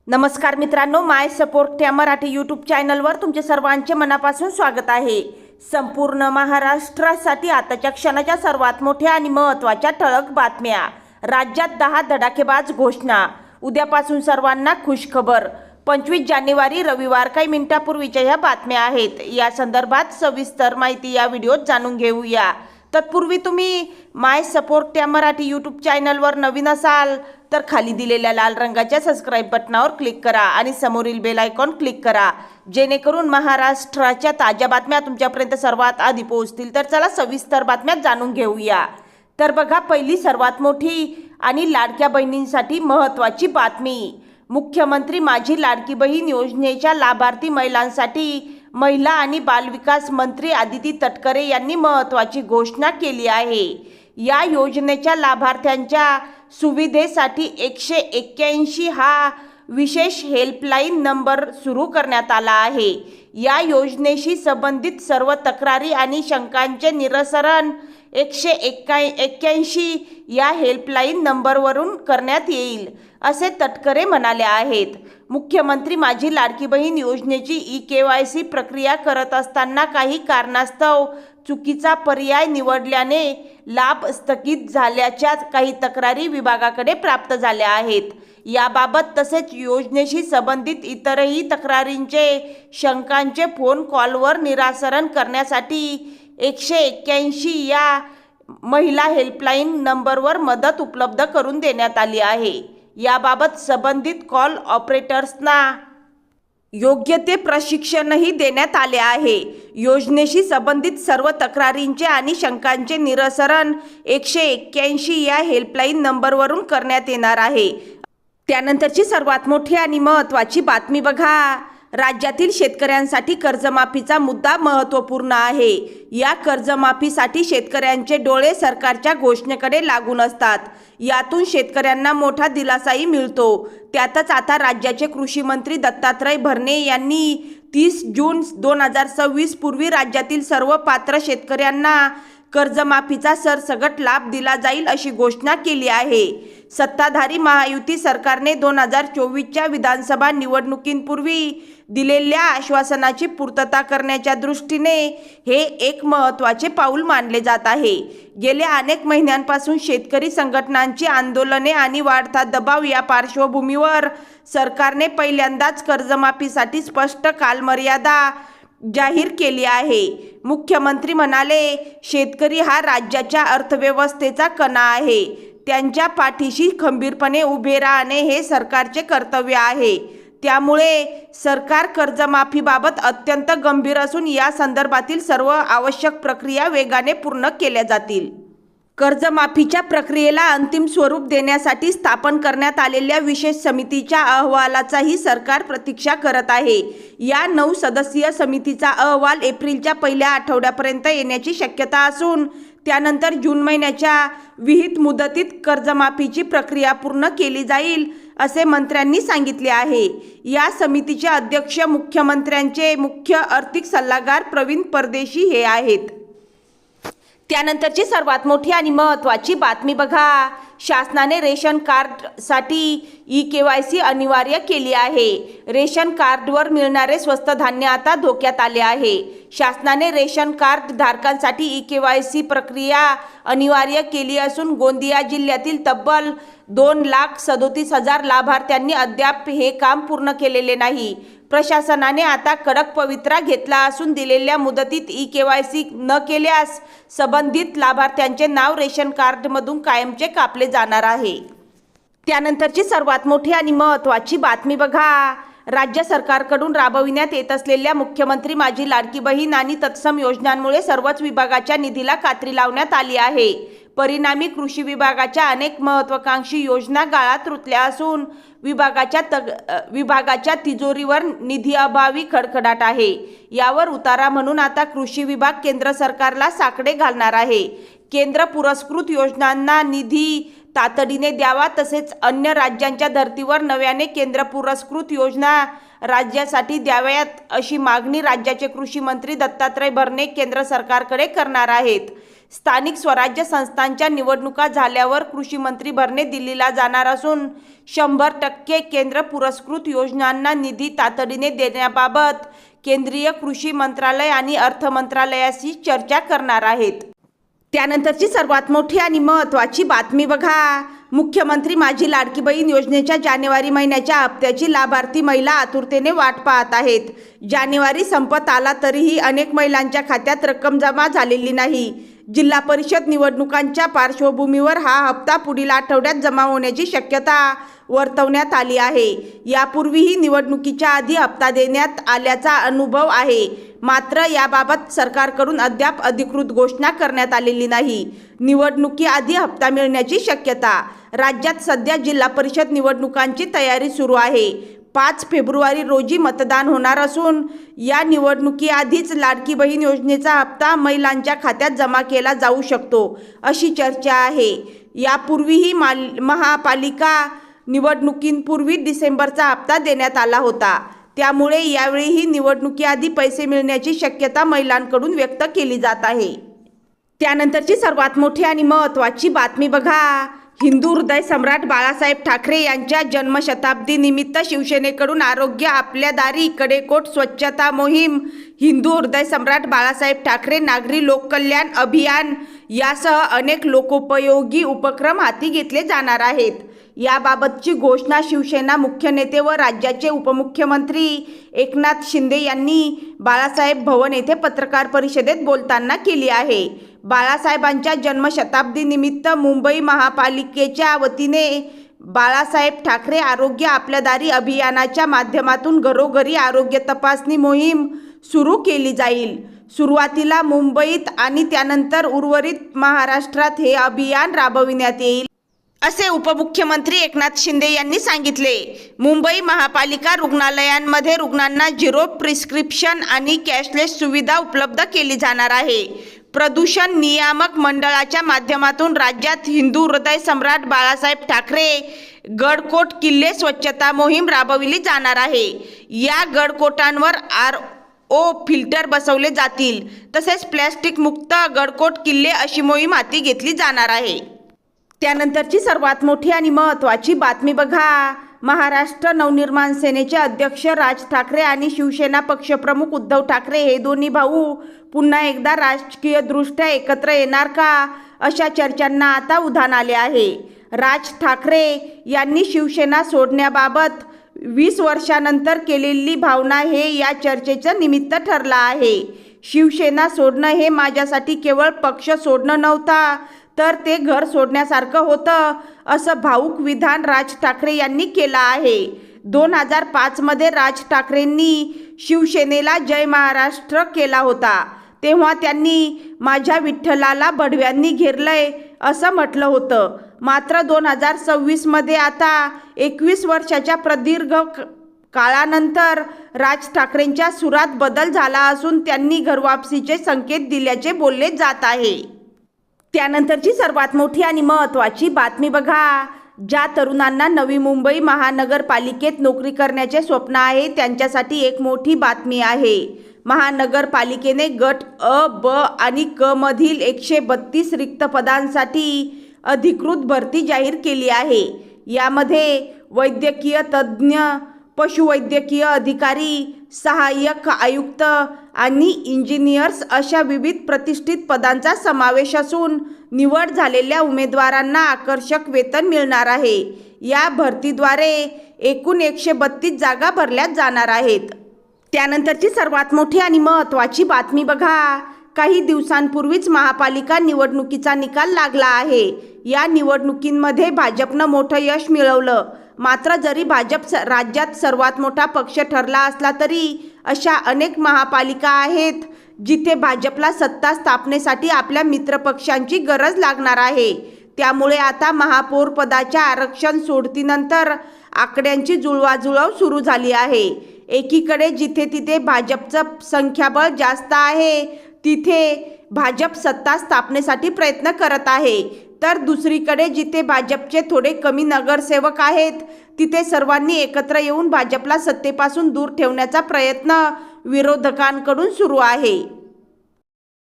नमस्कार मित्रांनो, माय सपोर्ट त्या मराठी यूट्यूब चॅनलवर तुमचे सर्वांचे मनापासून स्वागत आहे। संपूर्ण महाराष्ट्रासाठी आताच्या क्षणाच्या सर्वात मोठ्या आणि महत्त्वाच्या ठळक बातम्या। राज्यात 10 धडाकेबाज घोषणा। उद्यापासून सर्वांना खुशखबर। 25 जानेवारी रविवार काही मिनिटांपूर्वीच्या ह्या बातम्या आहेत। या संदर्भात सविस्तर माहिती या व्हिडिओत जाणून घेऊया। तत्पूर्वी तुम्ही माय सपोर्ट त्या मराठी यूट्यूब चॅनलवर नवीन असाल तर खाली दिलेल्या लाल रंगाच्या सबस्क्राइब बटनावर क्लिक करा आणि समोरील बेल आयकॉन क्लिक करा, जेणेकरून महाराष्ट्राच्या ताज्या बातम्या तुमच्यापर्यंत सर्वात आधी पोहोचतील। तर चला सविस्तर बातम्या जाणून घेऊया। तर बघा, पहिली सर्वात मोठी आणि लाडक्या बहिणींसाठी महत्त्वाची बातमी। मुख्यमंत्री माझी लाडकी बहीण योजनेच्या लाभार्थी महिलांसाठी महिला आणि बालविकास मंत्री आदिती तटकरे यांनी महत्त्वाची घोषणा केली आहे। या योजनेच्या लाभार्थ्यांच्या सुविधेसाठी 181 हा विशेष हेल्पलाईन नंबर सुरू करण्यात आला आहे। या योजनेशी संबंधित सर्व तक्रारी आणि शंकांचे निरसन 181 या हेल्पलाईन नंबरवरून करण्यात येईल, असे तटकरे म्हणाले आहेत। मुख्यमंत्री माझी लाडकी बहीण योजनेची eKYC प्रक्रिया करत असताना काही कारणास्तव चुकीचा पर्याय निवडल्याने लाभ स्थगित झाल्याच्या काही तक्रारी विभागाकडे प्राप्त झाल्या आहेत। याबाबत तसेच योजनेशी संबंधित इतरही तक्रारींचे शंकांचे फोन कॉलवर निराकरण करण्यासाठी 181 या महिला हेल्पलाईन नंबरवर मदत उपलब्ध करून देण्यात आली आहे। याबाबत संबंधित कॉल ऑपरेटर्सना योग्य ते प्रशिक्षणही देण्यात आले आहे। योजनेशी संबंधित सर्व तक्रारींचे आणि शंकांचे निरसन 181 या हेल्पलाईन नंबरवरून करण्यात येणार आहे। त्यानंतरची सर्वात मोठी आणि महत्त्वाची बातमी बघा। राज्यातील शेतकऱ्यांसाठी कर्जमाफीचा मुद्दा महत्त्वपूर्ण आहे। या कर्जमाफीसाठी शेतकऱ्यांचे डोळे सरकारच्या घोषणेकडे लागून असतात। यातून शेतकऱ्यांना मोठा दिलासाही मिळतो। त्यातच आता राज्याचे कृषी मंत्री दत्तात्रय भरणे यांनी 30 जून 2026 पूर्वी राज्यातील सर्व पात्र शेतकऱ्यांना कर्जमाफीचा सरसकट लाभ दिला जाईल अशी घोषणा केली आहे। सत्ताधारी महायुती सरकारने 2024च्या विधानसभा निवडणुकींपूर्वी दिलेल्या आश्वासनाची पूर्तता करण्याच्या दृष्टीने हे एक महत्त्वाचे पाऊल मानले जात आहे। गेल्या अनेक महिन्यांपासून शेतकरी संघटनांची आंदोलने आणि वाढता दबाव या पार्श्वभूमीवर सरकारने पहिल्यांदाच कर्जमाफीसाठी स्पष्ट कालमर्यादा जाहीर केली आहे। मुख्यमंत्री म्हणाले, शेतकरी हा राज्याच्या अर्थव्यवस्थेचा कणा आहे। त्यांच्या पाठीशी खंबीरपणे उभे राहणे हे सरकारचे कर्तव्य आहे। त्यामुळे सरकार कर्जमाफीबाबत अत्यंत गंभीर असून या संदर्भातील सर्व आवश्यक प्रक्रिया वेगाने पूर्ण केल्या जातील। कर्जमाफीच्या प्रक्रियेला अंतिम स्वरूप देण्यासाठी स्थापन करण्यात आलेल्या विशेष समितीच्या अहवालाचाही सरकार प्रतीक्षा करत आहे। या 9 सदस्यीय समितीचा अहवाल एप्रिलच्या पहिल्या आठवड्यापर्यंत येण्याची शक्यता असून त्यानंतर जून महिन्याच्या विहित मुदतीत कर्जमाफीची प्रक्रिया पूर्ण केली जाईल, असे मंत्र्यांनी सांगितले आहे। या समितीचे अध्यक्ष मुख्यमंत्र्यांचे मुख्य आर्थिक सल्लागार प्रवीण परदेशी हे आहेत। त्यानंतरची सर्वात मोठी आणि महत्त्वाची बातमी बघा। शासनाने रेशन कार्डसाठी eKYC अनिवार्य केली आहे। रेशन कार्डवर मिळणारे स्वस्त धान्य आता धोक्यात आले आहे। शासनाने रेशन कार्ड धारकांसाठी eKYC प्रक्रिया अनिवार्य केली असून गोंदिया जिल्ह्यातील तब्बल 2,37,000 लाभार्थ्यांनी अद्याप हे काम पूर्ण केलेले नाही। प्रशासनाने आता कडक पवित्रा घेतला असून दिलेल्या मुदतीत eKYC न केल्यास संबंधित लाभार्थ्यांचे नाव रेशन कार्डमधून कायमचे कापले जाणार आहे। त्यानंतरची सर्वात मोठी आणि महत्त्वाची बातमी बघा। राज्य सरकारकडून राबविण्यात येत असलेल्या मुख्यमंत्री माझी लाडकी बहीण आणि तत्सम योजनांमुळे सर्वच विभागाच्या निधीला कात्री लावण्यात आली आहे। परिणामी कृषी विभागाच्या अनेक महत्त्वाकांक्षी योजना गाळात रुतल्या असून विभागाच्या तिजोरीवर निधी अभावी खडखडाट आहे। यावर उतारा म्हणून आता कृषी विभाग केंद्र सरकारला साकडे घालणार आहे। केंद्र पुरस्कृत योजनांना निधी तातडीने द्यावा, तसेच अन्य राज्यांच्या धर्तीवर नव्याने केंद्र पुरस्कृत योजना राज्यासाठी द्याव्यात अशी मागणी राज्याचे कृषी मंत्री दत्तात्रय भरणे केंद्र सरकारकडे करणार आहेत। स्थानिक स्वराज्य संस्थांच्या निवडणुका झाल्यावर कृषी मंत्री भरणे दिल्लीला जाणार असून 100% केंद्र पुरस्कृत योजनांना निधी तातडीने देण्याबाबत केंद्रीय कृषी मंत्रालय आणि अर्थ मंत्रालयाशी चर्चा करणार आहेत. त्यानंतरची सर्वात मोठी आणि महत्त्वाची बातमी बघा. मुख्यमंत्री माझी लाडकी बहीण योजनेच्या जानेवारी महिन्याच्या हप्त्याची लाभार्थी महिला आतुरतेने वाट पाहत आहेत. जानेवारी संपत आला तरीही अनेक महिलांच्या खात्यात रक्कम जमा झालेली नाही. जिल्हा परिषद निवडणुकांच्या पार्श्वभूमीवर हा हप्ता पुढील आठवड्यात जमा होण्याची शक्यता वर्तवण्यात आली आहे. यापूर्वीही निवडणुकीच्या आधी हप्ता देण्यात आल्याचा अनुभव आहे. मात्र याबाबत सरकारकडून अद्याप अधिकृत घोषणा करण्यात आलेली नाही. निवडणुकीआधी हप्ता मिळण्याची शक्यता. राज्यात सध्या जिल्हा परिषद निवडणुकांची तयारी सुरू आहे. 5 फेब्रुवारी रोजी मतदान होणार असून या निवडणुकीआधीच लाडकी बहीण योजनेचा हप्ता महिलांच्या खात्यात जमा केला जाऊ शकतो, अशी चर्चा आहे. यापूर्वीही महापालिका निवडणुकींपूर्वी डिसेंबरचा हप्ता देण्यात आला होता. त्यामुळे यावेळीही निवडणुकीआधी पैसे मिळण्याची शक्यता महिलांकडून व्यक्त केली जात आहे. त्यानंतरची सर्वात मोठी आणि महत्त्वाची बातमी बघा. हिंदू हृदय सम्राट बाळासाहेब ठाकरे यांच्या जन्मशताब्दी निमित्त शिवसेनेकडून आरोग्य आपल्या दारी कडेकोट स्वच्छता मोहीम, हिंदू हृदय सम्राट बाळासाहेब ठाकरे नागरी लोककल्याण अभियान यासह अनेक लोकोपयोगी उपक्रम हाती घेतले जाणार आहेत. याबाबतची घोषणा शिवसेना मुख्य नेते व राज्याचे उपमुख्यमंत्री एकनाथ शिंदे यांनी बाळासाहेब भवन येथे पत्रकार परिषदेत बोलताना केली आहे. बाळासाहेबांच्या जन्मशताब्दीनिमित्त मुंबई महापालिकेच्या वतीने बाळासाहेब ठाकरे आरोग्य आपल्या दारी अभियानाच्या माध्यमातून घरोघरी आरोग्य तपासणी मोहीम सुरू केली जाईल. सुरुवातीला मुंबईत आणि त्यानंतर उर्वरित महाराष्ट्रात हे अभियान राबविण्यात येईल, असे उपमुख्यमंत्री एकनाथ शिंदे यांनी सांगितले. मुंबई महापालिका रुग्णालयांमध्ये रुग्णांना झिरो प्रिस्क्रिप्शन आणि कॅशलेस सुविधा उपलब्ध केली जाणार आहे. प्रदूषण नियामक मंडळाच्या माध्यमातून राज्यात हिंदू हृदय सम्राट बाळासाहेब ठाकरे गडकोट किल्ले स्वच्छता मोहीम राबविली जाणार आहे. या गडकोटांवर RO फिल्टर बसवले जातील. तसेच प्लॅस्टिक मुक्त गडकोट किल्ले अशी मोहीम हाती घेतली जाणार आहे. त्यानंतरची सर्वात मोठी आणि महत्त्वाची बातमी बघा. महाराष्ट्र नवनिर्माण सेनेचे अध्यक्ष राज ठाकरे आणि शिवसेना पक्षप्रमुख उद्धव ठाकरे हे दोन्ही भाऊ पुन्हा एकदा राजकीयदृष्ट्या एकत्र येणार का, अशा चर्चांना आता उधाण आले आहे. राज ठाकरे यांनी शिवसेना सोडण्याबाबत 20 वर्षानंतर केलेली भावना हे या चर्चेचं निमित्त ठरलं आहे. शिवसेना सोडणं हे माझ्यासाठी केवळ पक्ष सोडणं नव्हता, तर ते घर सोडण्यासारखं होतं, असं भाऊक विधान राज ठाकरे यांनी केलं आहे. 2005 मध्ये राज ठाकरेंनी शिवसेनेला जय महाराष्ट्र केला होता. तेव्हा त्यांनी माझ्या विठ्ठलाला बडव्यांनी घेरलंय असं म्हटलं होतं. मात्र 2026 मध्ये आता 21 वर्षाच्या प्रदीर्घ काळानंतर राज ठाकरेंच्या सुरात बदल झाला असून त्यांनी घरवापसीचे संकेत दिल्याचे बोलले जात आहे. त्यानंतरची सर्वात मोठी आणि महत्त्वाची बातमी बघा. ज्या तरुणांना नवी मुंबई महानगरपालिकेत नोकरी करण्याचे स्वप्न आहे त्यांच्यासाठी एक मोठी बातमी आहे. महानगरपालिकेने गट अ, ब आणि क मधील 132 रिक्त पदांसाठी अधिकृत भरती जाहीर केली आहे. यामध्ये वैद्यकीय तज्ज्ञ, पशुवैद्यकीय अधिकारी, सहाय्यक आयुक्त आणि इंजिनियर्स अशा विविध प्रतिष्ठित पदांचा समावेश असून निवड झालेल्या उमेदवारांना आकर्षक वेतन मिळणार आहे. या भरतीद्वारे एकूण 132 जागा भरल्या जाणार आहेत. त्यानंतरची सर्वात मोठी आणि महत्त्वाची बातमी बघा. काही दिवसांपूर्वीच महापालिका निवडणुकीचा निकाल लागला आहे. या निवडणुकींमध्ये भाजपनं मोठं यश मिळवलं. मात्र जरी भाजप राज्यात सर्वात मोठा पक्ष ठरला असला तरी अशा अनेक महापालिका आहेत जिथे भाजपला सत्ता स्थापनेसाठी आपल्या मित्रपक्षांची गरज लागणार आहे. त्यामुळे आता महापौर पदाच्या आरक्षण सोडतीनंतर आकड्यांची जुळवाजुळव सुरू झाली आहे. एकीकडे जिथे तिथे भाजपचं संख्याबळ जास्त आहे तिथे भाजप सत्ता स्थापनेसाठी प्रयत्न करत आहे, तर दुसरीकडे जिथे भाजपचे थोडे कमी नगरसेवक आहेत तिथे सर्वांनी एकत्र येऊन भाजपला सत्तेपासून दूर ठेवण्याचा प्रयत्न विरोधकांकडून सुरू आहे.